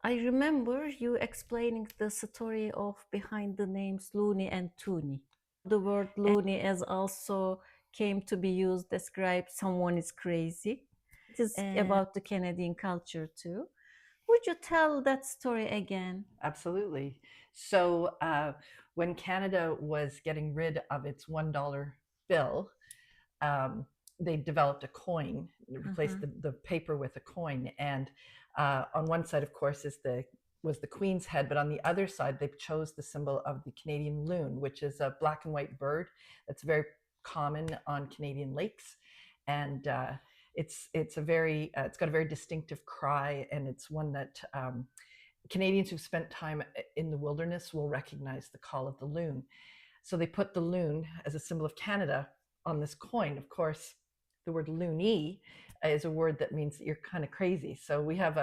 I remember you explaining the story of behind the names loony and toony. The word loony as also came to be used to describe someone is crazy. It is about the Canadian culture too. Would you tell that story again? Absolutely. So when Canada was getting rid of its $1 bill, um, they developed a coin, replaced the paper with a coin. And on one side, of course, was the Queen's head, but on the other side, they chose the symbol of the Canadian loon, which is a black and white bird that's very common on Canadian lakes. And it's got a very distinctive cry, and it's one that Canadians who've spent time in the wilderness will recognize the call of the loon. So they put the loon as a symbol of Canada on this coin. Of course, the word loony is a word that means that you're kind of crazy. So we have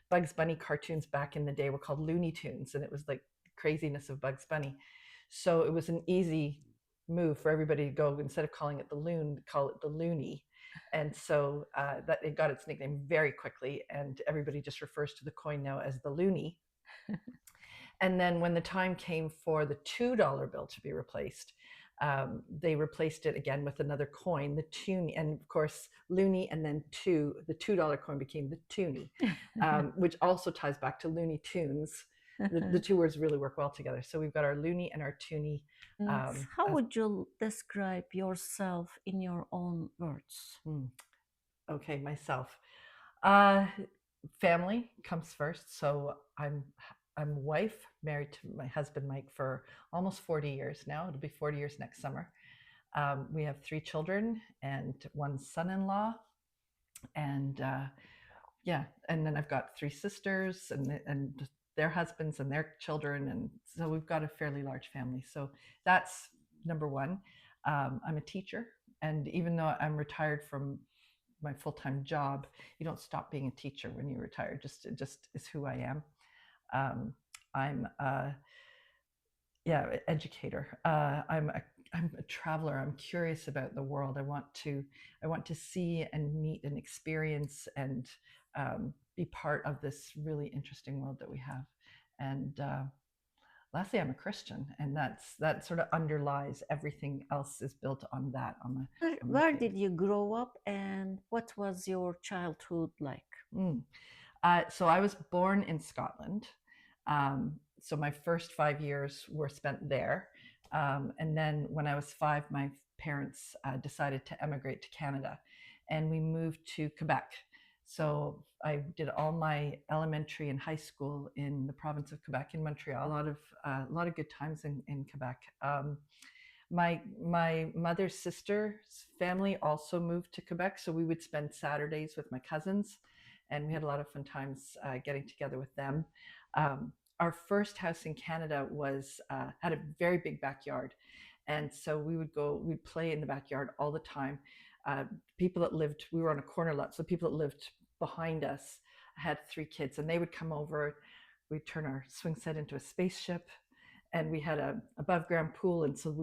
Bugs Bunny cartoons back in the day were called Looney Tunes, and it was like the craziness of Bugs Bunny. So it was an easy move for everybody to go, instead of calling it the loon, call it the loony. And so that it got its nickname very quickly, and everybody just refers to the coin now as the loony. And then when the time came for the $2 bill to be replaced, they replaced it again with another coin, the toonie, and of course loony, and then the $2 coin became the toonie, which also ties back to Looney Tunes. The two words really work well together. So we've got our loony and our toonie. How would you describe yourself in your own words? Okay, myself. Family comes first. So I'm a wife, married to my husband Mike for almost 40 years now. It'll be 40 years next summer. We have 3 children and 1 son-in-law, and and then I've got 3 sisters and their husbands and their children, and so we've got a fairly large family. So that's number one. I'm a teacher, and even though I'm retired from my full-time job, you don't stop being a teacher when you retire. It just is who I am. I'm educator. I'm a traveler. I'm curious about the world. I want to see and meet and experience and be part of this really interesting world that we have. And lastly, I'm a Christian, and that sort of underlies everything else is built on that. Where did you grow up, and what was your childhood like? So I was born in Scotland. So my first 5 years were spent there. And then when I was 5, my parents decided to emigrate to Canada, and we moved to Quebec. So I did all my elementary and high school in the province of Quebec in Montreal. A lot of good times in Quebec. My mother's sister's family also moved to Quebec, so we would spend Saturdays with my cousins, and we had a lot of fun times getting together with them. Our first house in Canada had a very big backyard, and so we'd play in the backyard all the time. We were on a corner lot, so people that lived behind us had 3 kids, and they would come over. We'd turn our swing set into a spaceship, and we had a above ground pool, and so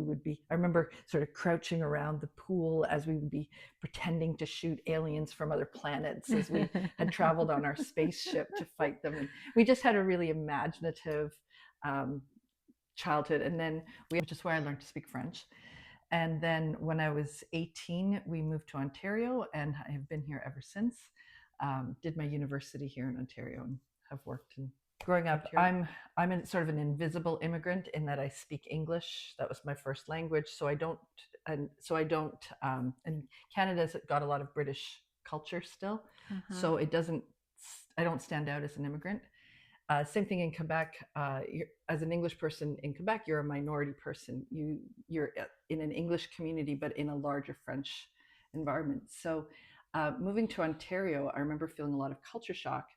I remember sort of crouching around the pool as we would be pretending to shoot aliens from other planets as we had traveled on our spaceship to fight them. And we just had a really imaginative childhood. And then which is where I learned to speak French. And then when I was 18, we moved to Ontario, and I have been here ever since. Did my university here in Ontario and have worked in growing up here. I'm sort of an invisible immigrant in that I speak English. That was my first language. And Canada's got a lot of British culture still. So I don't stand out as an immigrant. Same thing in Quebec. As an English person in Quebec, you're a minority person. You're in an English community, but in a larger French environment. So moving to Ontario, I remember feeling a lot of culture shock,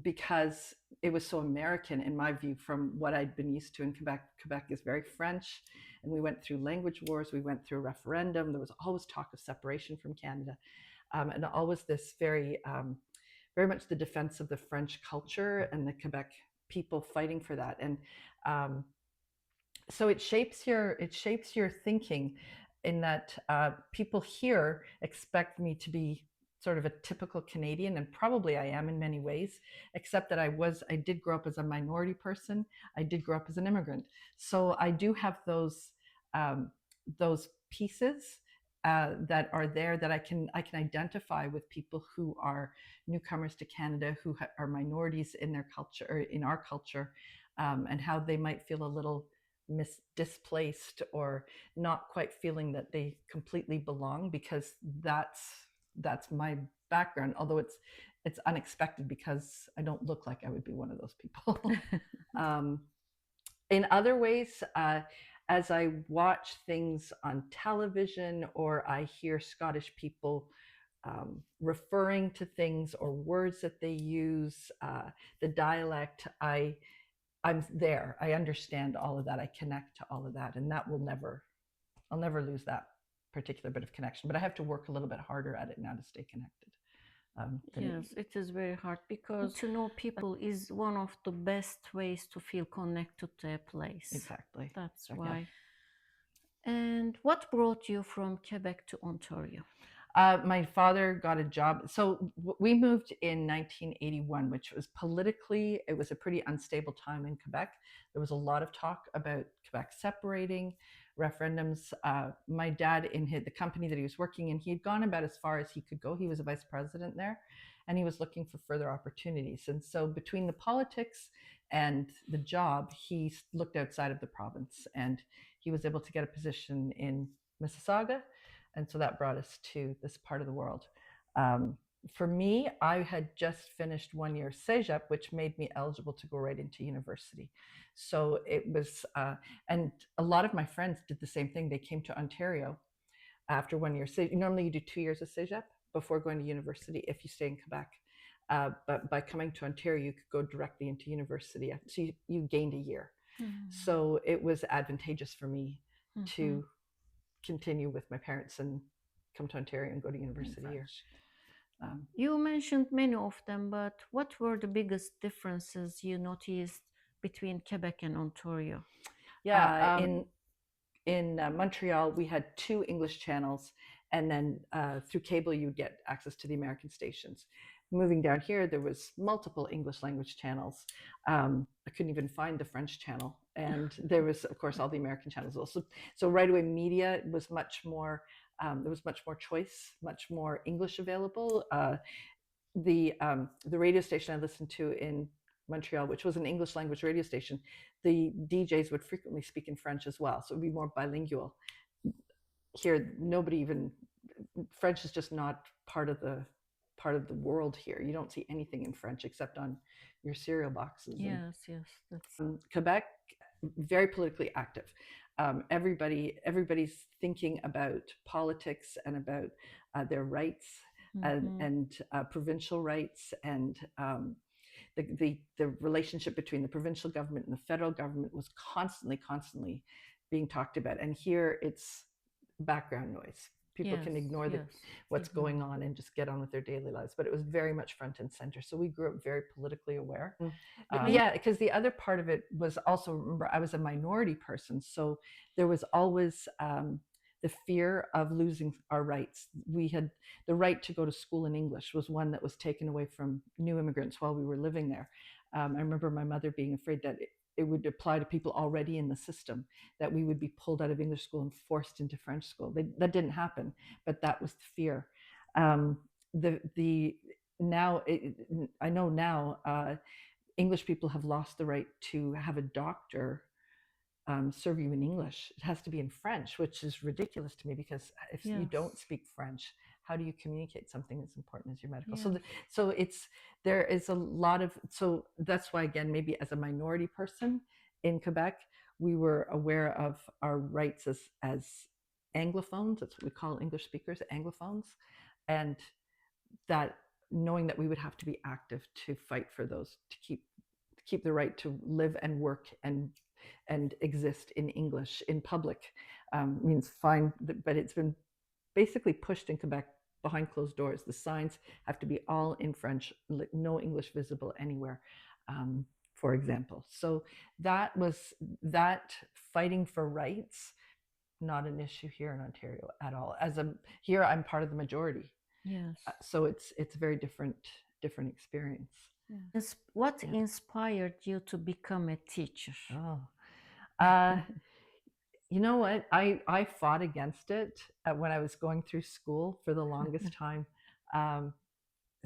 because it was so American in my view from what I'd been used to in Quebec. Quebec is very French, and we went through language wars, we went through a referendum, there was always talk of separation from Canada, and always this very much the defense of the French culture and the Quebec people fighting for that. And so it shapes your thinking in that people here expect me to be sort of a typical Canadian, and probably I am in many ways, except that I did grow up as a minority person. I did grow up as an immigrant. So I do have those pieces that are there that I can identify with people who are newcomers to Canada, who are minorities in their culture or in our culture, and how they might feel a little displaced or not quite feeling that they completely belong, because that's my background. Although it's unexpected because I don't look like I would be one of those people. In other ways, as I watch things on television or I hear Scottish people referring to things or words that they use, the dialect, I'm there. I understand all of that. I connect to all of that, and that I'll never lose that particular bit of connection. But I have to work a little bit harder at it now to stay connected. Yes, it is very hard, because to know people is one of the best ways to feel connected to a place. Exactly. That's why. And what brought you from Quebec to Ontario? My father got a job. So we moved in 1981, which was politically, it was a pretty unstable time in Quebec. There was a lot of talk about Quebec separating, referendums. My dad, in the company that he was working in, he had gone about as far as he could go. He was a vice president there, and he was looking for further opportunities. And so between the politics and the job, he looked outside of the province, and he was able to get a position in Mississauga. And so that brought us to this part of the world. For me, I had just finished 1 year cégep, which made me eligible to go right into university. So it was, and a lot of my friends did the same thing. They came to Ontario after 1 year. So normally you do 2 years of cégep before going to university if you stay in Quebec. But by coming to Ontario, you could go directly into university. So you gained a year. Mm-hmm. So it was advantageous for me to continue with my parents and come to Ontario and go to university here. You mentioned many of them, but what were the biggest differences you noticed between Quebec and Ontario? Yeah, in Montreal, we had 2 English channels, and then through cable, you'd get access to the American stations. Moving down here, there was multiple English language channels. I couldn't even find the French channel, and there was, of course, all the American channels also. So right away, media was much more. There was much more choice, much more English available. The radio station I listened to in Montreal, which was an English language radio station, the DJs would frequently speak in French as well, so it would be more bilingual. Here, French is just not part of the world here. You don't see anything in French except on your cereal boxes. Yes. Quebec, very politically active. Everybody's thinking about politics and about their rights and provincial rights, and the relationship between the provincial government and the federal government was constantly being talked about. And here it's background noise. People can ignore what's going on and just get on with their daily lives. But it was very much front and center. So we grew up very politically aware. Yeah, because the other part of it was also, remember, I was a minority person. So there was always the fear of losing our rights. We had the right to go to school in English was one that was taken away from new immigrants while we were living there. I remember my mother being afraid that it would apply to people already in the system, that we would be pulled out of English school and forced into French school. That didn't happen, but that was the fear. I know now English people have lost the right to have a doctor serve you in English. It has to be in French, which is ridiculous to me, because if you don't speak French, how do you communicate something as important as your medical? So there is a lot of, so that's why, again, maybe as a minority person in Quebec, we were aware of our rights as Anglophones. That's what we call English speakers, Anglophones, and that knowing that we would have to be active to fight for those, to keep the right to live and work and exist in English in public, means fine, but it's been basically pushed in Quebec behind closed doors. The signs have to be all in French, no English visible anywhere, for example. So that fighting for rights, not an issue here in Ontario at all. Here I'm part of the majority. Yes. So it's a very different experience. What inspired you to become a teacher? Oh, you know what? I fought against it when I was going through school for the longest time.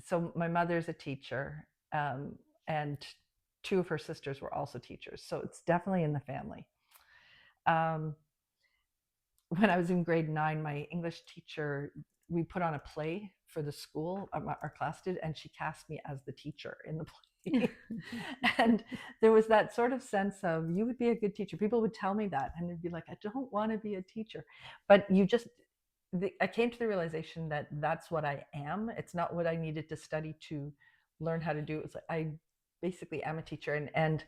So my mother's a teacher, and two of her sisters were also teachers. So it's definitely in the family. When I was in grade 9, my English teacher, we put on a play for the school, our class did, and she cast me as the teacher in the play. And there was that sort of sense of, you would be a good teacher. People would tell me that, and they'd be like, I don't want to be a teacher. But I came to the realization that that's what I am. It's not what I needed to study to learn how to do. It's like I basically am a teacher. And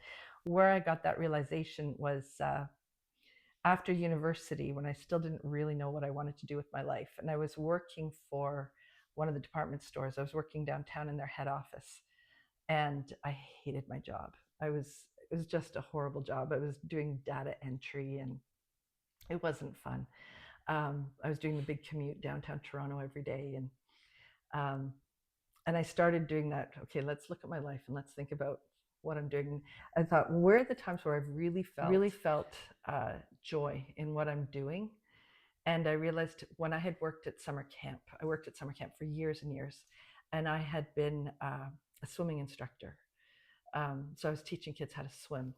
where I got that realization was after university, when I still didn't really know what I wanted to do with my life. And I was working for one of the department stores. I was working downtown in their head office, and I hated my job. It was just a horrible job. I was doing data entry, and it wasn't fun. I was doing the big commute downtown Toronto every day, and I started doing that. Okay, let's look at my life and let's think about what I'm doing. I thought, where are the times where I've really felt joy in what I'm doing? And I realized when I had worked at summer camp, I worked at summer camp for years and years, and I had been a swimming instructor. So I was teaching kids how to swim,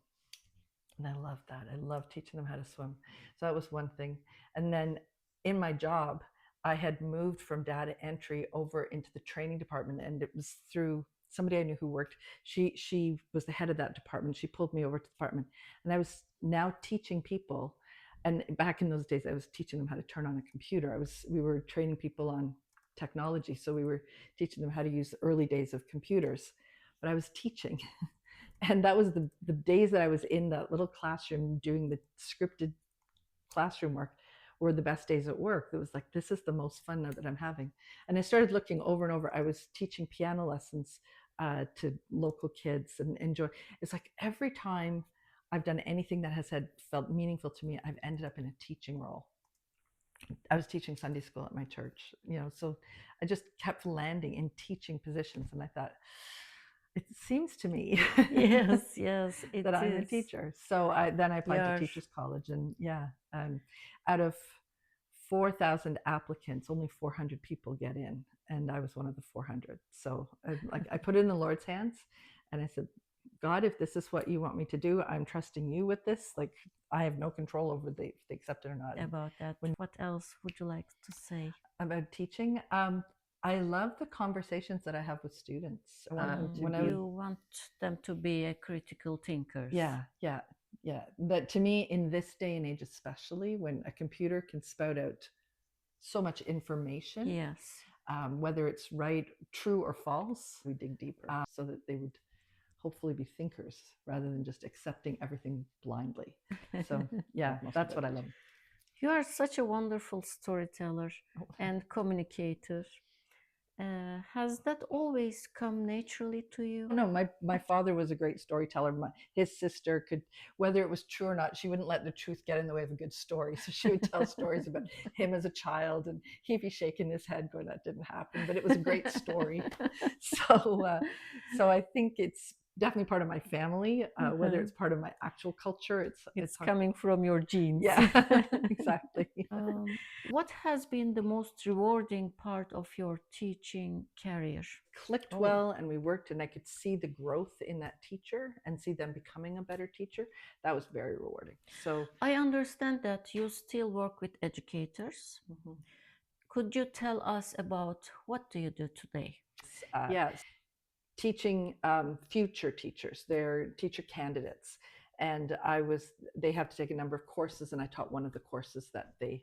and I loved that. I loved teaching them how to swim. So that was one thing. And then in my job, I had moved from data entry over into the training department, and it was through somebody I knew who worked. She was the head of that department. She pulled me over to the department, and I was now teaching people. And back in those days, I was teaching them how to turn on a computer. We were training people on technology, so we were teaching them how to use the early days of computers. But I was teaching. And that was the days that I was in that little classroom doing the scripted classroom work were the best days at work. It was like, this is the most fun that I'm having. And I started looking over and over. I was teaching piano lessons to local kids and enjoy. It's like every time I've done anything that has felt meaningful to me, I've ended up in a teaching role. I was teaching Sunday school at my church, so I just kept landing in teaching positions. And I thought, it seems to me Yes, that I'm a teacher. So I applied to Teachers College, and out of 4,000 applicants, only 400 people get in, and I was one of the 400. So I put it in the Lord's hands, and I said, God, if this is what you want me to do, I'm trusting you with this. Like, I have no control over if they accept it or not. About that, what else would you like to say about teaching? I love the conversations that I have with students. You want them to be critical thinkers. Yeah. But to me, in this day and age, especially when a computer can spout out so much information, yes, whether it's right, true, or false, we dig deeper so that they would hopefully be thinkers rather than just accepting everything blindly. So yeah, that's what I love. You are such a wonderful storyteller and communicator. Has that always come naturally to you? No, my father was a great storyteller. His sister could, whether it was true or not, she wouldn't let the truth get in the way of a good story. So she would tell stories about him as a child, and he'd be shaking his head going, that didn't happen, but it was a great story. So I think it's definitely part of my family, whether it's part of my actual culture. It's coming from your genes. Yeah, exactly. What has been the most rewarding part of your teaching career? Clicked well, and we worked, and I could see the growth in that teacher and see them becoming a better teacher. That was very rewarding. So I understand that you still work with educators. Mm-hmm. Could you tell us about what do you do today? Yes, teaching future teachers, they're teacher candidates, and they have to take a number of courses, and I taught one of the courses that a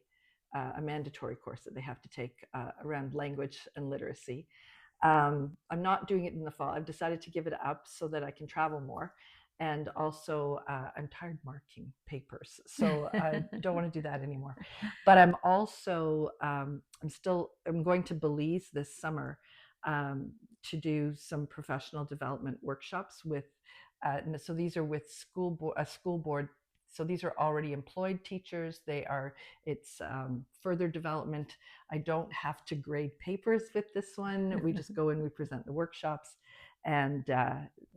mandatory course that they have to take around language and literacy. I'm not doing it in the fall. I've decided to give it up so that I can travel more. And also, I'm tired marking papers, so I don't want to do that anymore. But I'm also, I'm going to Belize this summer to do some professional development workshops with. So these are with a school board So these are already employed teachers. It's further development. I don't have to grade papers with this one. We just go in, we present the workshops. And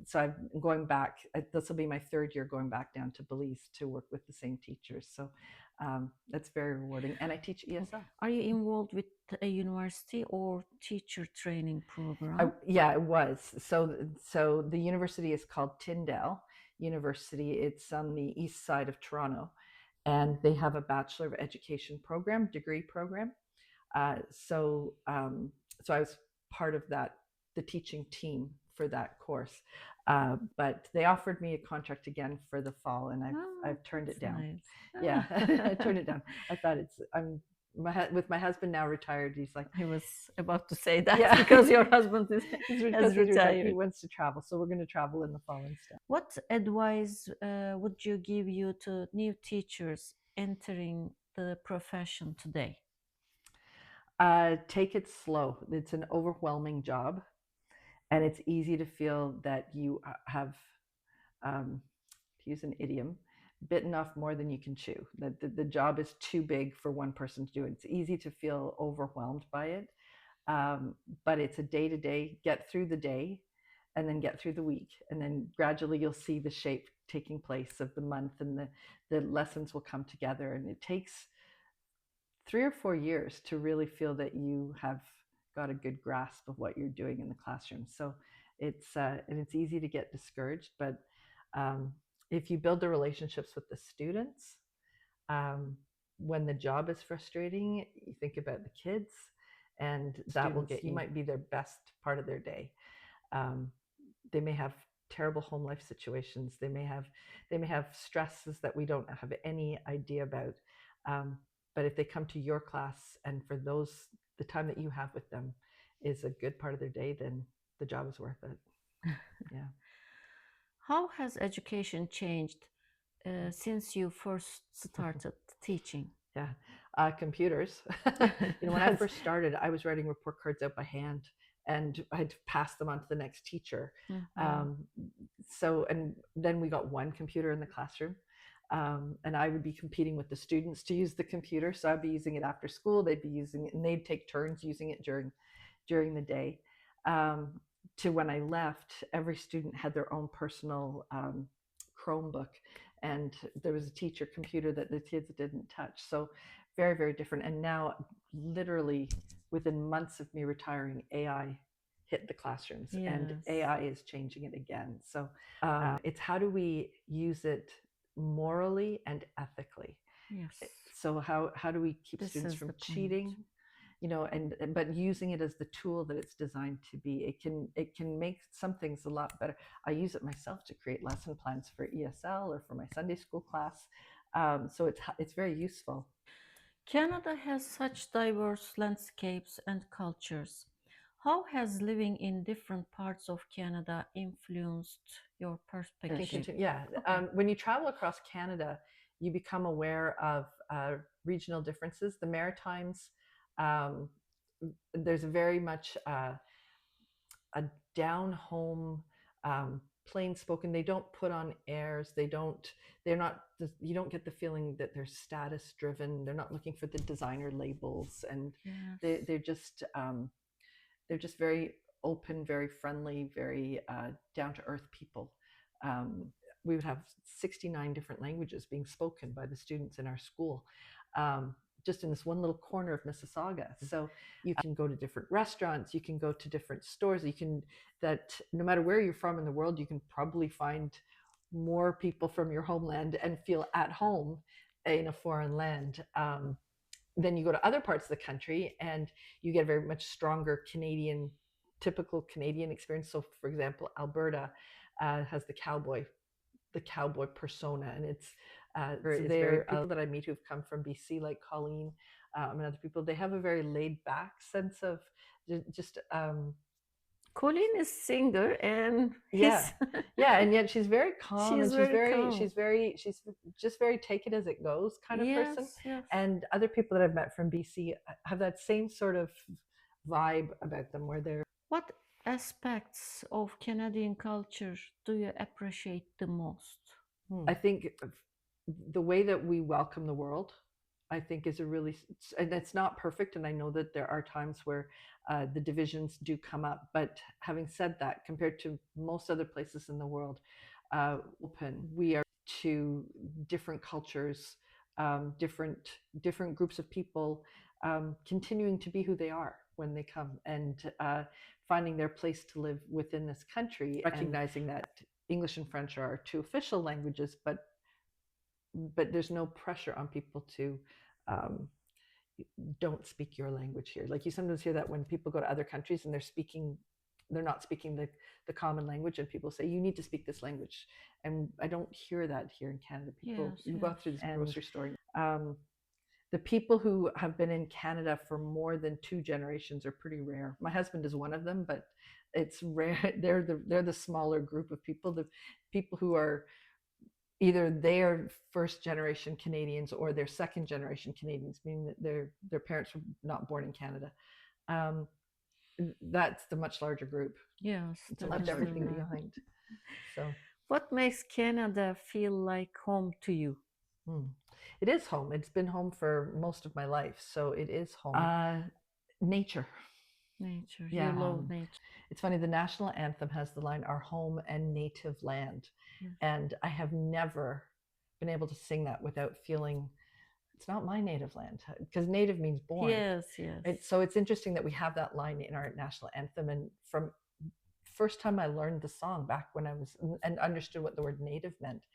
so I'm going back, this will be my third year going back down to Belize to work with the same teachers. So that's very rewarding. And I teach ESL. Are you involved with a university or teacher training program? Yeah, it was. So the university is called Tyndale University. It's on the east side of Toronto, and they have a Bachelor of Education program, degree program. So I was part of that, the teaching team for that course. But they offered me a contract again for the fall, and I've turned it down. Nice. Yeah, I turned it down. I thought with my husband now retired. He's like, I was about to say that, yeah, because your husband is has retired. He wants to travel, so we're going to travel in the fall instead. What advice would you give you to new teachers entering the profession today? Take it slow. It's an overwhelming job, and it's easy to feel that you have, to use an idiom, bitten off more than you can chew. That the job is too big for one person to do it. It's easy to feel overwhelmed by it, but it's a day-to-day, get through the day, and then get through the week, and then gradually you'll see the shape taking place of the month, and the lessons will come together. And it takes 3 or 4 years to really feel that you have got a good grasp of what you're doing in the classroom. So it's easy to get discouraged, but if you build the relationships with the students, when the job is frustrating, you think about the kids, and that will get, you might be their best part of their day. They may have terrible home life situations. They may have stresses that we don't have any idea about. But if they come to your class, and for the time that you have with them is a good part of their day, then the job is worth it. Yeah. How has education changed since you first started teaching? Yeah, computers. When I first started, I was writing report cards out by hand, and I'd pass them on to the next teacher. And then we got one computer in the classroom. And I would be competing with the students to use the computer. So I'd be using it after school. They'd be using it, and they'd take turns using it during the day. To when I left, every student had their own personal Chromebook, and there was a teacher computer that the kids didn't touch. So very, very different. And now, literally within months of me retiring, AI hit the classrooms, and AI is changing it again. So it's how do we use it morally and ethically? Yes. So how do we keep students from cheating? But using it as the tool that it's designed to be. It can make some things a lot better. I use it myself to create lesson plans for ESL or for my Sunday school class. So it's very useful. Canada has such diverse landscapes and cultures. How has living in different parts of Canada influenced your perspective? Yeah, when you travel across Canada, you become aware of regional differences. The Maritimes, there's very much a down home, plain spoken. They don't put on airs. They're not, you don't get the feeling that they're status driven. They're not looking for the designer labels, and they're just very open, very friendly, very down to earth people. We would have 69 different languages being spoken by the students in our school, just in this one little corner of Mississauga. So you can go to different restaurants, you can go to different stores, that no matter where you're from in the world, you can probably find more people from your homeland and feel at home in a foreign land. Then you go to other parts of the country and you get a very much stronger typical Canadian experience. So for example, Alberta has the cowboy persona, and it's people that I meet who've come from BC, like Colleen and other people, they have a very laid back sense of just Colleen is singer, and yeah, and yet she's very calm, She's just very take it as it goes kind of person. Yes. And other people that I've met from BC have that same sort of vibe about them, where they're. What aspects of Canadian culture do you appreciate the most? I think the way that we welcome the world, I think, is a really, and it's not perfect. And I know that there are times where the divisions do come up. But having said that, compared to most other places in the world, open, we are to different cultures, different groups of people, continuing to be who they are when they come, and finding their place to live within this country, recognizing that English and French are our two official languages, but there's no pressure on people to don't speak your language here. Like, you sometimes hear that when people go to other countries and they're not speaking the common language, and people say you need to speak this language, and I don't hear that here in Canada. People, Yes, you go yes. through this grocery store, the people who have been in Canada for more than 2 generations are pretty rare. My husband is one of them, but it's rare. They're the smaller group of people, the people who are either they're first generation Canadians or they're second generation Canadians, meaning that their parents were not born in Canada. That's the much larger group. Yes, It's that left is everything right. behind. So What makes Canada feel like home to you? it is home. It's been home for most of my life, so it is home. Nature. Nature. Yeah. You love nature. It's funny, the national anthem has the line, "Our home and native land." Yes. And I have never been able to sing that without feeling it's not my native land, because native means born. Yes, yes. So it's interesting that we have that line in our national anthem. And from first time I learned the song back when I was and understood what the word native meant,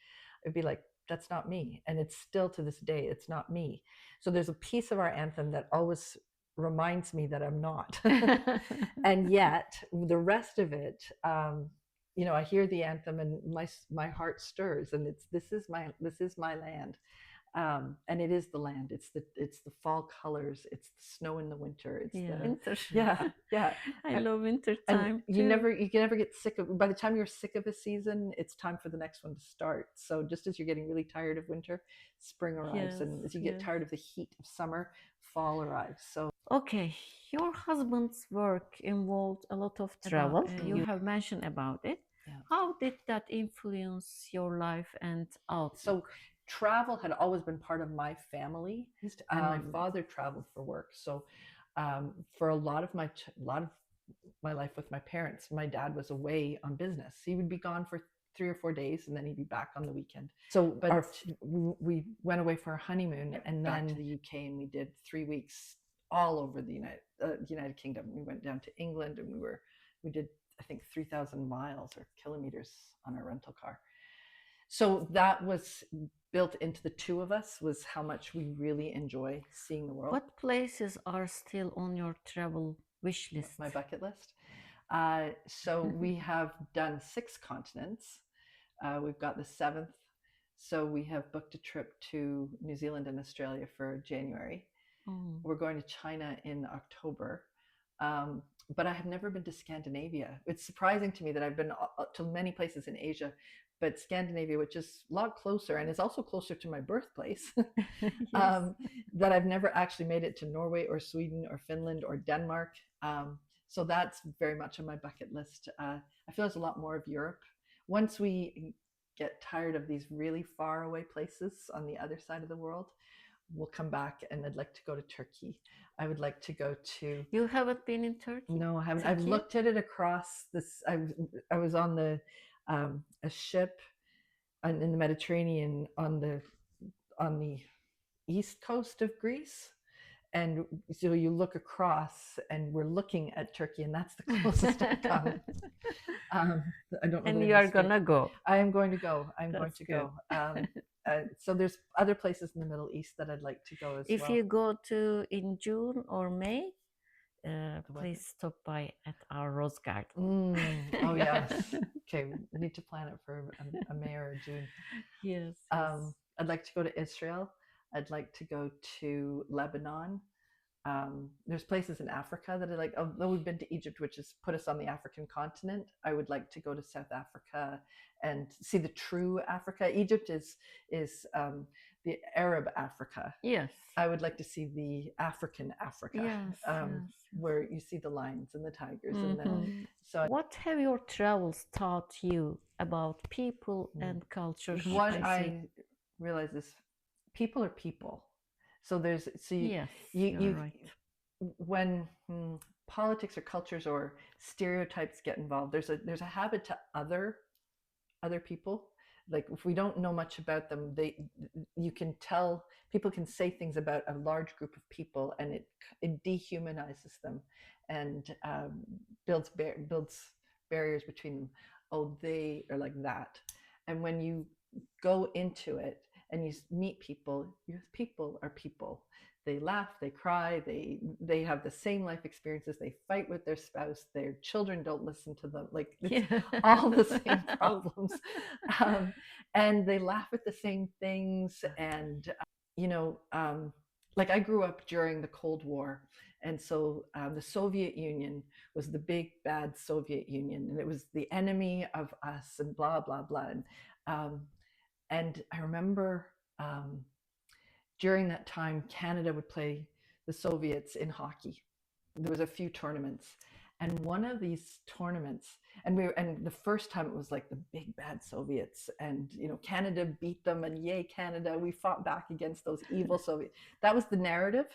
it'd be like, that's not me. And it's still to this day, it's not me. So there's a piece of our anthem that always reminds me that I'm not. And yet the rest of it, I hear the anthem and my heart stirs, and this is my land. And it is the land. It's the fall colors. It's the snow in the winter. It's the winter. yeah. I love winter And time you can never get sick of. By the time you're sick of a season, it's time for the next one to start. So just as you're getting really tired of winter, spring arrives, and as you get tired of the heat of summer, fall arrives. So okay, your husband's work involved a lot of travel. You have mentioned about it. Yeah. How did that influence your life and outlook? So travel had always been part of my family, and my father traveled for work. So for a lot of my life with my parents, my dad was away on business. He would be gone for 3 or 4 days, and then he'd be back on the weekend. So we went away for a honeymoon, and then to the UK, and we did 3 weeks all over the United Kingdom. We went down to England, and we did, I think, 3,000 miles or kilometers on our rental car. So that was built into the two of us, was how much we really enjoy seeing the world. What places are still on your travel wish list? My bucket list. So we have done 6 continents. We've got the 7th. So we have booked a trip to New Zealand and Australia for January. We're going to China in October. But I have never been to Scandinavia. It's surprising to me that I've been to many places in Asia, but Scandinavia, which is a lot closer and is also closer to my birthplace, that I've never actually made it to Norway or Sweden or Finland or Denmark. So that's very much on my bucket list. I feel there's a lot more of Europe. Once we get tired of these really far away places on the other side of the world, we'll come back, and I'd like to go to Turkey. I would like to go to. You haven't been in Turkey? No, I haven't. I've looked at it across this. I was on a ship in the Mediterranean on the east coast of Greece, and so you look across, and we're looking at Turkey, and that's the closest I've come. I don't know. And you are gonna go. I am going to go. I'm going to go. So there's other places in the Middle East that I'd like to go as well. If you go to in June or May, please stop by at our rose garden. Oh yes. Okay, we need to plan it for a May or a June. Yes. I'd like to go to Israel. I'd like to go to Lebanon. There's places in Africa that I like. Although we've been to Egypt, which has put us on the African continent, I would like to go to South Africa and see the true Africa. Egypt is the Arab Africa. Yes. I would like to see the African Africa, yes. where you see the lions and the tigers. And so, what have your travels taught you about people and culture? realizes people are people. So there's so Yes, you you're you right. when politics or cultures or stereotypes get involved, there's a habit to other people. Like if we don't know much about them, you can tell people can say things about a large group of people, and it dehumanizes them, and builds barriers between them. Oh, they are like that. And when you go into it and you meet people, your people are people. They laugh, they cry, they have the same life experiences, they fight with their spouse, their children don't listen to them, like it's Yeah. all the same problems. um, and they laugh at the same things. And you know like I grew up during the Cold War, and so the Soviet Union was the big bad Soviet Union, and it was the enemy of us, and blah blah blah. Um, and I remember during that time, Canada would play the Soviets in hockey. There was a few tournaments, and one of these tournaments, and the first time it was like the big bad Soviets, and Canada beat them, and yay Canada, we fought back against those evil Soviets. That was the narrative.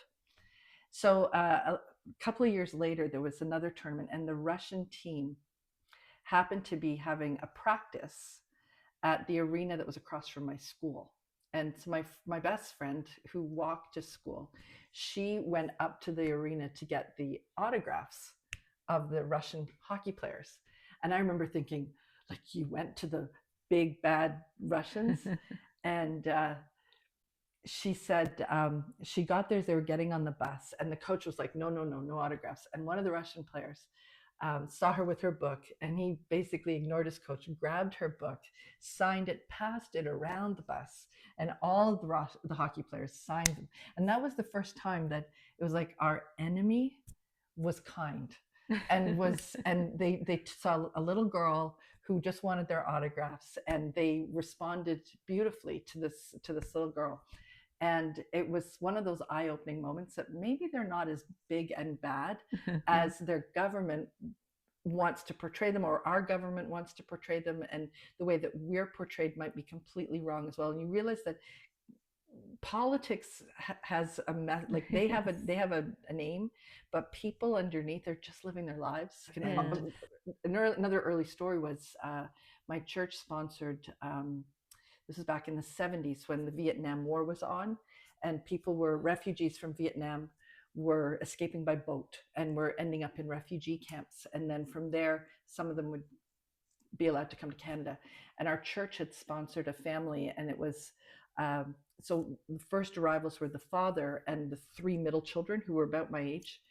So a couple of years later, there was another tournament, and the Russian team happened to be having a practice at the arena that was across from my school. And so my best friend, who walked to school, she went up to the arena to get the autographs of the Russian hockey players. And I remember thinking, like, you went to the big bad Russians? And she said she got there as they were getting on the bus, and the coach was like, no, no, no, no autographs. And one of the Russian players saw her with her book, and he basically ignored his coach, grabbed her book, signed it, passed it around the bus, and all the hockey players signed them. And that was the first time that it was like our enemy was kind, and they saw a little girl who just wanted their autographs, and they responded beautifully to this little girl. And it was one of those eye-opening moments that maybe they're not as big and bad as their government wants to portray them, or our government wants to portray them, and the way that we're portrayed might be completely wrong as well. And you realize that politics has like they have a name, but people underneath are just living their lives. Yeah. Another early story was my church sponsored this is back in the 70s when the Vietnam War was on, and refugees from Vietnam were escaping by boat and were ending up in refugee camps. And then from there, some of them would be allowed to come to Canada. And our church had sponsored a family, and it was so the first arrivals were the father and the three middle children who were about my age.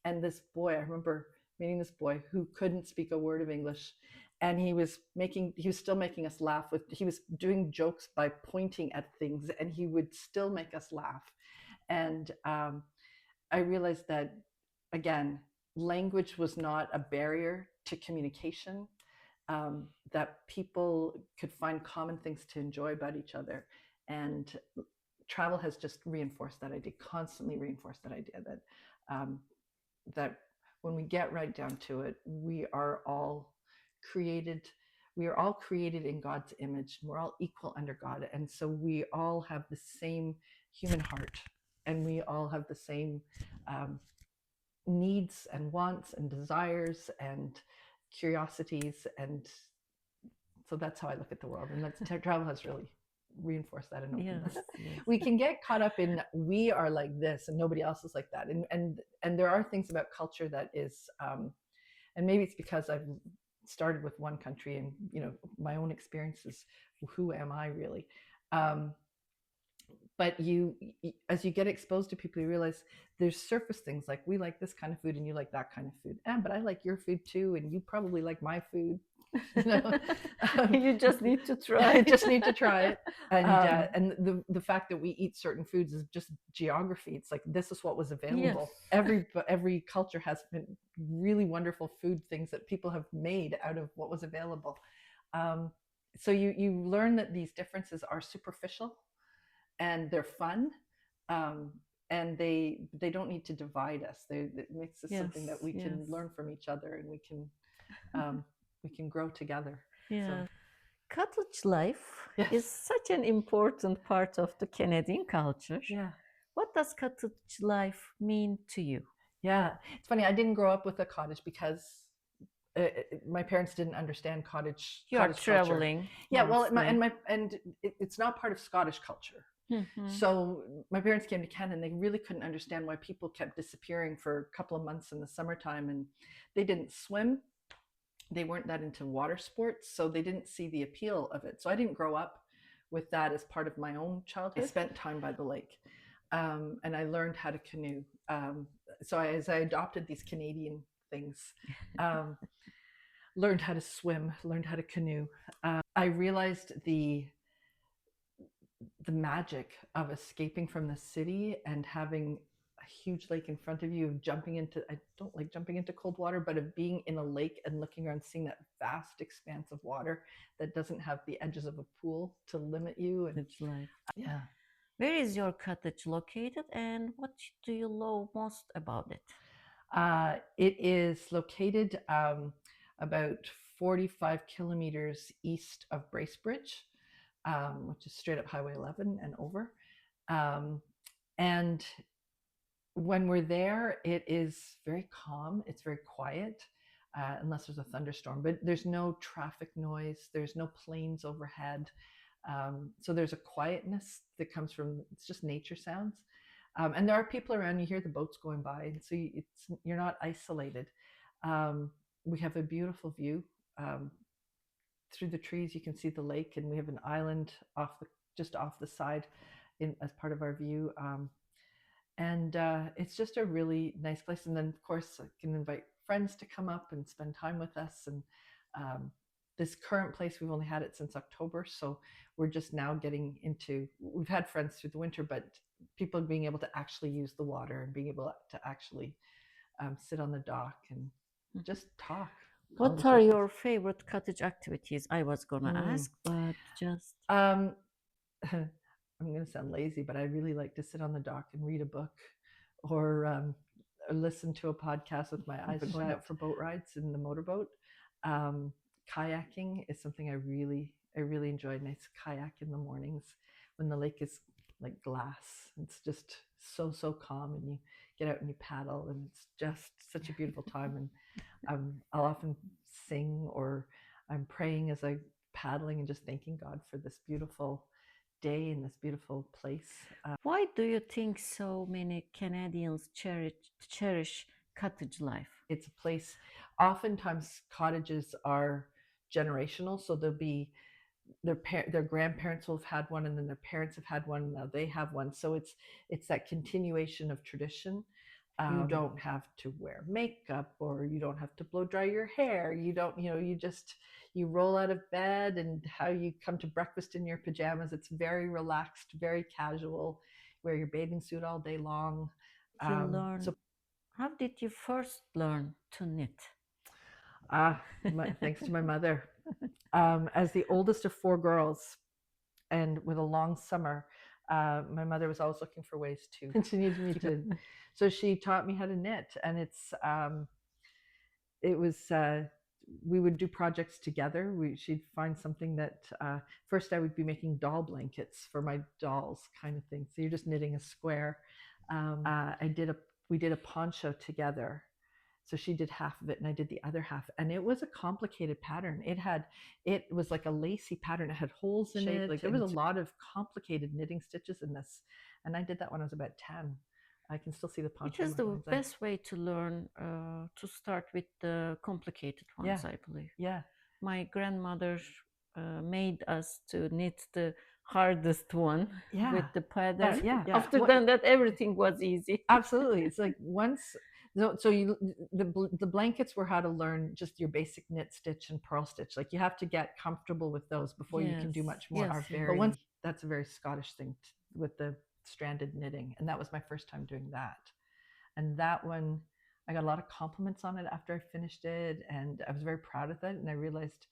And this boy, I remember meeting this boy who couldn't speak a word of English, and he was still making us laugh he was doing jokes by pointing at things, and he would still make us laugh. And I realized that, again, language was not a barrier to communication, that people could find common things to enjoy about each other. And travel has just reinforced that idea, constantly reinforced that idea, that when we get right down to it, we are all created in God's image, and we're all equal under God. And so we all have the same human heart, and we all have the same needs and wants and desires and curiosities. And so that's how I look at the world. And travel has really reinforced that and opened Yes, that. yes. We can get caught up in we are like this and nobody else is like that. And there are things about culture that is, and maybe it's because I've started with one country, and my own experiences. Who am I really? But as you get exposed to people, you realize there's surface things, like we like this kind of food and you like that kind of food, but I like your food too, and you probably like my food. You just need to try. I just need to try it. And the fact that we eat certain foods is just geography. It's like, this is what was available. Yes. Every culture has been really wonderful food things that people have made out of what was available. So you learn that these differences are superficial, and they're fun, and they don't need to divide us. It makes this something that we can learn from each other, and we can grow together. Yeah. Cottage life Yes. is such an important part of the Canadian culture. Yeah. What does cottage life mean to you? Yeah. It's funny. I didn't grow up with a cottage because my parents didn't understand cottage You are culture. traveling. Yeah. Well, mostly. it's not part of Scottish culture. Mhm. So my parents came to Canada and they really couldn't understand why people kept disappearing for a couple of months in the summertime, and they didn't swim. They weren't that into water sports, so they didn't see the appeal of it. So I didn't grow up with that as part of my own childhood. I spent time by the lake, and I learned how to canoe. As I adopted these Canadian things, learned how to swim, learned how to canoe. I realized the magic of escaping from the city and having a huge lake in front of you, of jumping into, I don't like jumping into cold water, but of being in a lake and looking around, seeing that vast expanse of water that doesn't have the edges of a pool to limit you. And Cottage life. yeah. Where is your cottage located and what do you love most about it? It is located about 45 kilometers east of Bracebridge, which is straight up Highway 11 and over. And when we're there, it is very calm. It's very quiet, unless there's a thunderstorm. But there's no traffic noise. There's no planes overhead. So there's a quietness that comes from, it's just nature sounds. And there are people around. You hear the boats going by, and so you're not isolated. We have a beautiful view through the trees. You can see the lake, and we have an island just off the side, as part of our view. And it's just a really nice place. And then, of course, I can invite friends to come up and spend time with us. And this current place, we've only had it since October, so we're just now getting into. We've had friends through the winter, but people being able to actually use the water and being able to actually sit on the dock and just talk. What are your favorite cottage activities? I was gonna ask, but just I'm going to sound lazy, but I really like to sit on the dock and read a book, or listen to a podcast with my eyes shut. Going out for boat rides in the motorboat. Kayaking is something I really enjoy. Nice kayak in the mornings when the lake is like glass. It's just so calm, and you get out and you paddle, and it's just such a beautiful time. And I'll often sing, or I'm praying as I'm paddling and just thanking God for this beautiful day in this beautiful place. Why do you think so many Canadians cherish cottage life? It's a place. Oftentimes, cottages are generational, so there'll be their grandparents will have had one, and then their parents have had one, and now they have one. So it's that continuation of tradition. You don't have to wear makeup, or you don't have to blow dry your hair. You don't, you roll out of bed, and how you come to breakfast in your pajamas. It's very relaxed, very casual. Wear your bathing suit all day long. How did you first learn to knit? Thanks to my mother. As the oldest of 4 girls, and with a long summer, my mother was always looking for ways to continue me to. So she taught me how to knit, and we would do projects together. She'd find something that first I would be making doll blankets for my dolls, kind of thing. So you're just knitting a square. We did a poncho together. So she did half of it and I did the other half, and it was a complicated pattern. It was like a lacy pattern. It had holes in it. Like, there was a lot of complicated knitting stitches in this, and I did that when I was about 10. I can still see the poncho. It is the best way to learn, to start with the complicated ones, I believe. Yeah. My grandmother made us to knit the hardest one with the pattern. After that, everything was easy. Absolutely. It's like the blankets were how to learn just your basic knit, stitch, and purl stitch. Like, you have to get comfortable with those before you can do much more. But that's a very Scottish thing with the stranded knitting, and that was my first time doing that. And that one, I got a lot of compliments on it after I finished it, and I was very proud of it. And I realized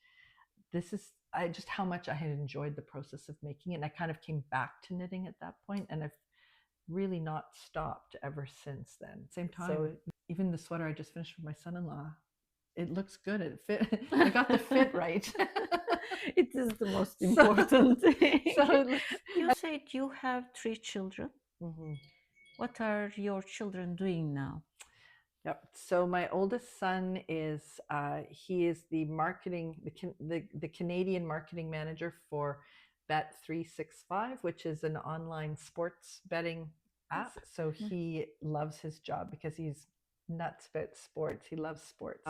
just how much I had enjoyed the process of making it. And I kind of came back to knitting at that point, and I've really not stopped ever since then. Same time. So even the sweater I just finished for my son-in-law, it looks good. It fit. I got the fit right. It is the most important thing. So it looks. You said you have 3 children. Mhm. What are your children doing now? Yep. So my oldest son is he is the marketing the Canadian marketing manager for Bet365, which is an online sports betting app. So he loves his job because he's nuts about sports. He loves sports.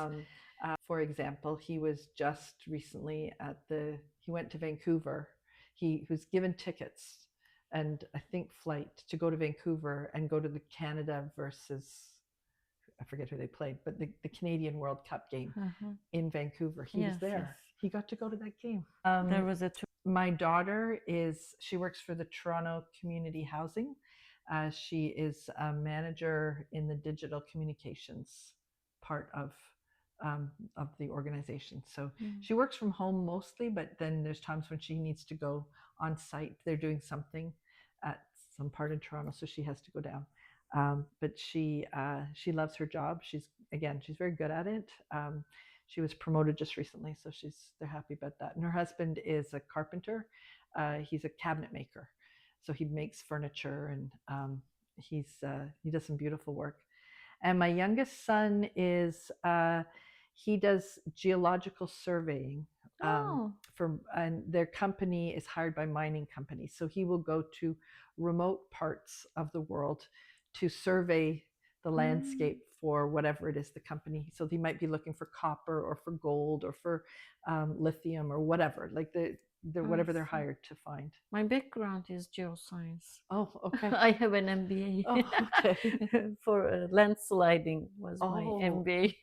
For example, he was just recently he went to Vancouver. He was given tickets and I think flight to go to Vancouver and go to the Canada versus I forget who they played, but the Canadian World Cup game in Vancouver. He was there. Yes. He got to go to that game. There was a My daughter she works for the Toronto Community Housing. She is a manager in the digital communications part of the organization. So she works from home mostly, but then there's times when she needs to go on site. They're doing something at some part in Toronto, so she has to go down. But she loves her job. She's very good at it. She was promoted just recently, so they're happy about that. And her husband is a carpenter. He's a cabinet maker, so he makes furniture and he does some beautiful work. And my youngest son is he does geological surveying. And their company is hired by mining companies, so he will go to remote parts of the world to survey the landscape for whatever it is the company. So they might be looking for copper or for gold or for lithium or whatever, like whatever they're hired to find. My background is geoscience. Oh, okay. I have an MBA. Oh, okay. For landsliding was my MBA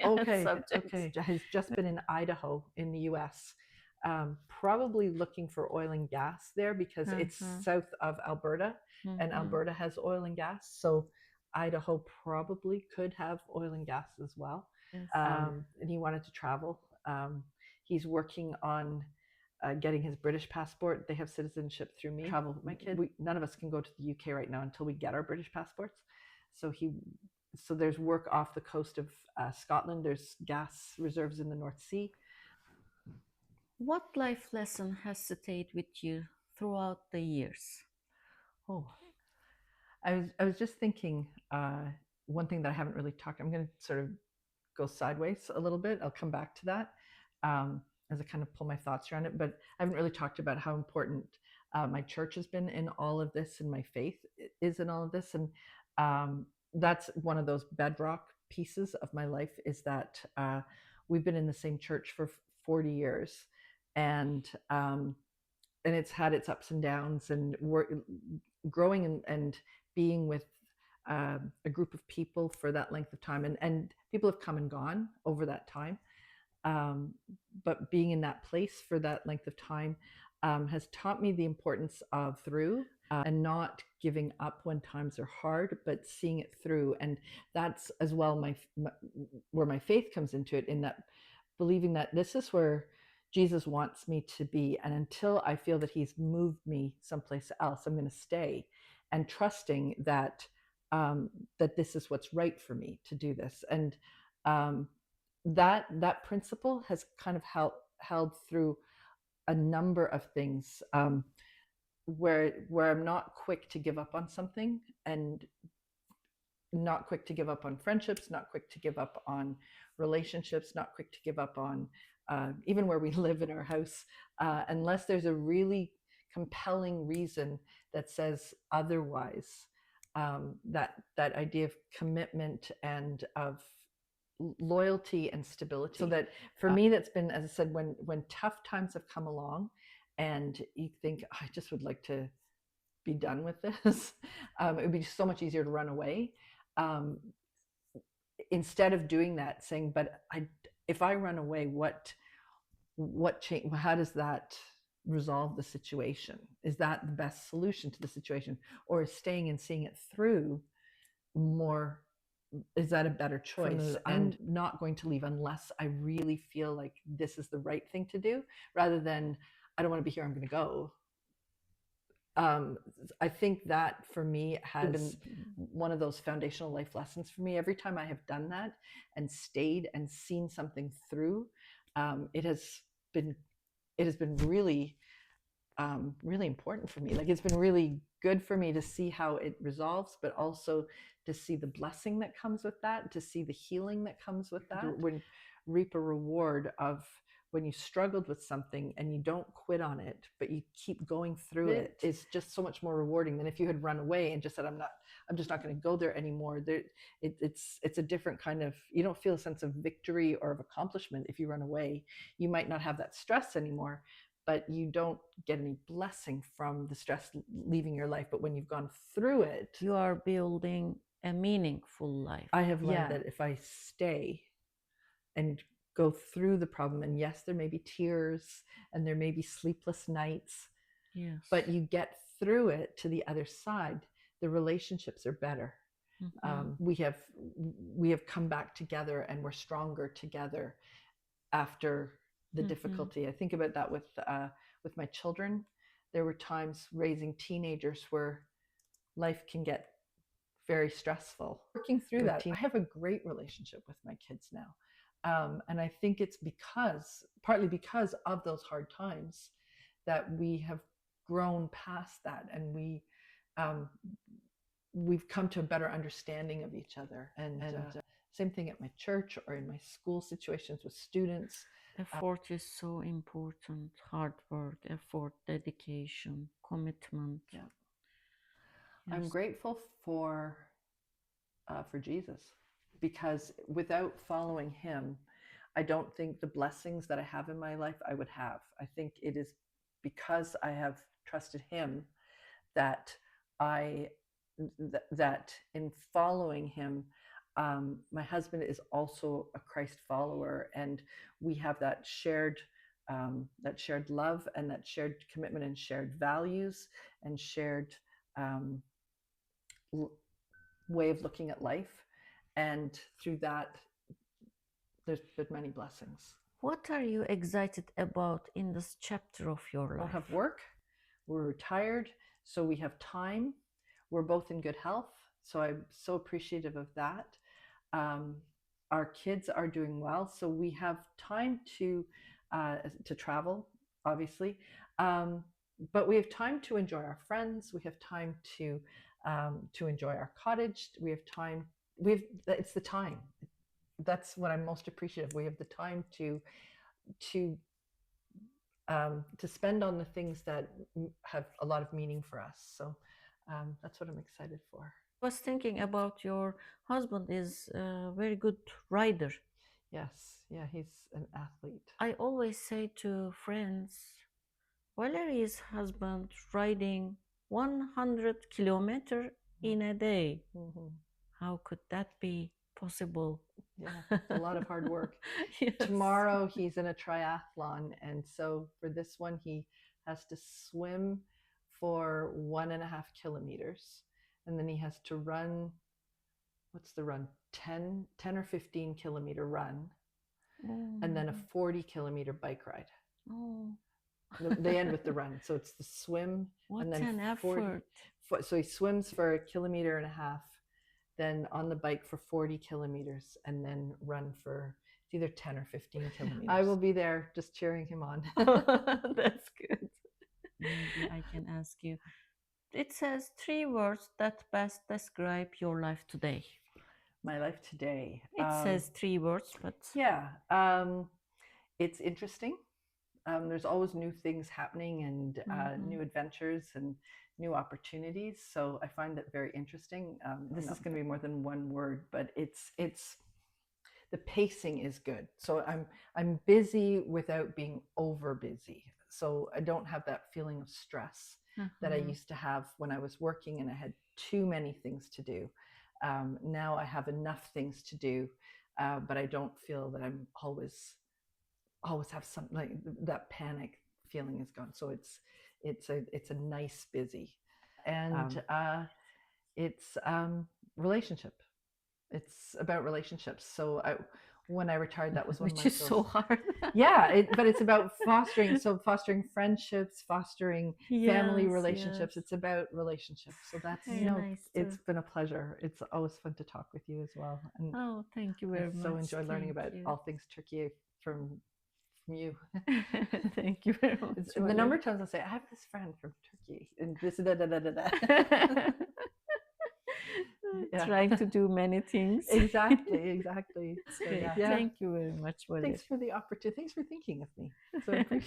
subject. Okay. Has just been in Idaho in the U.S. Probably looking for oil and gas there because it's south of Alberta, and Alberta has oil and gas. So Idaho probably could have oil and gas as well. Yes. And he wanted to travel. He's working on getting his British passport. They have citizenship through me. Travel. My kid. None of us can go to the UK right now until we get our British passports. So there's work off the coast of Scotland. There's gas reserves in the North Sea. What life lesson has stayed with you throughout the years? Oh, I was just thinking one thing that I haven't really talked. I'm going to sort of go sideways a little bit. I'll come back to that as I kind of pull my thoughts around it. But I haven't really talked about how important my church has been in all of this, and my faith is in all of this. And that's one of those bedrock pieces of my life, is that we've been in the same church for 40 years. And it's had its ups and downs, and we're growing and being with a group of people for that length of time, and people have come and gone over that time, but being in that place for that length of time has taught me the importance of through and not giving up when times are hard, but seeing it through. And that's as well where my faith comes into it, in that believing that this is where Jesus wants me to be, and until I feel that he's moved me someplace else, I'm going to stay, and trusting that that this is what's right for me to do this. And that principle has kind of held through a number of things, where I'm not quick to give up on something, and not quick to give up on friendships, not quick to give up on relationships, not quick to give up on even where we live in our house, unless there's a really compelling reason that says otherwise. That idea of commitment and of loyalty and stability. So that for me, that's been, as I said, when tough times have come along, and you think, I just would like to be done with this. It would be so much easier to run away. Instead of doing that, saying, but if I run away, what change? How does that resolve the situation? Is that the best solution to the situation, or is staying and seeing it through more? Is that a better choice? And not going to leave unless I really feel like this is the right thing to do, rather than I don't want to be here, I'm going to go. um, I think that for me has been one of those foundational life lessons for me. Every time I have done that and stayed and seen something through, it has been really really important for me. Like, it's been really good for me to see how it resolves, but also to see the blessing that comes with that, to see the healing that comes with that. When reap a reward of when you struggled with something and you don't quit on it, but you keep going through it, is just so much more rewarding than if you had run away and just said, I'm just not going to go there anymore. It's a different kind of, you don't feel a sense of victory or of accomplishment if you run away. You might not have that stress anymore, but you don't get any blessing from the stress leaving your life. But when you've gone through it, you are building a meaningful life. I have learned that if I stay and go through the problem, and yes, there may be tears and there may be sleepless nights, yes, but you get through it to the other side, the relationships are better. We have come back together and we're stronger together after the difficulty. I think about that with my children. There were times raising teenagers where life can get very stressful. Working through that, I have a great relationship with my kids now. And I think it's partly because of those hard times that we have grown past that, and we've come to a better understanding of each other. And same thing at my church or in my school situations with students. Effort is so important. Hard work, effort, dedication, commitment. Yeah. Yes. I'm grateful for Jesus, because without following him, I don't think the blessings that I have in my life I would have. I think it is because I have trusted him that that in following him, my husband is also a Christ follower, and we have that shared love and that shared commitment and shared values and shared way of looking at life. And through that, there's been many blessings. What are you excited about in this chapter of your life? We don't have work. We're retired, so we have time. We're both in good health, so I'm so appreciative of that. Our kids are doing well, so we have time to travel, obviously, but we have time to enjoy our friends. We have time to enjoy our cottage. We have time. It's the time. That's what I'm most appreciative. We have the time to spend on the things that have a lot of meaning for us. So that's what I'm excited for. I was thinking about your husband is a very good rider. Yes, yeah, he's an athlete. I always say to friends, Valery's husband riding 100 kilometers in a day. How could that be possible? Yeah, it's a lot of hard work. Yes. Tomorrow he's in a triathlon, and so for this one he has to swim for 1.5 kilometers, and then he has to run, what's the run, 10 or 15 kilometer run, and then a 40 kilometer bike ride. They end with the run, so it's the swim. What and then an effort. So he swims for 1.5 kilometers, then on the bike for 40 kilometers, and then run for either 10 or 15 kilometers. I will be there just cheering him on. That's good. Maybe I can ask you. It says 3 words that best describe your life today. My life today. It says 3 words, but yeah, it's interesting. There's always new things happening and new adventures and new opportunities. So I find it very interesting. This is going to be more than one word, but it's the pacing is good. So I'm busy without being over busy. So I don't have that feeling of stress that I used to have when I was working and I had too many things to do. Now I have enough things to do, but I don't feel that I'm always have something like that. Panic feeling is gone. So it's a nice busy, and it's relationship. It's about relationships. So when I retired, that was one of Which my is so goals. hard. Yeah, but it's about fostering friendships, fostering family Yes, relationships. yes. It's about relationships. So that's, Very nice it's too. been a pleasure. It's always fun to talk with you as well. And Oh, thank you I very so much. enjoy learning Thank about you. all things Turkey from you. Thank you very much. And the number of times I say, I have this friend from Turkey, and this da da da da da. Yeah. Trying to do many things. Exactly. It's So great. yeah. Thank you very much, Valery. Thanks for the opportunity. Thanks for thinking of me. So I appreciate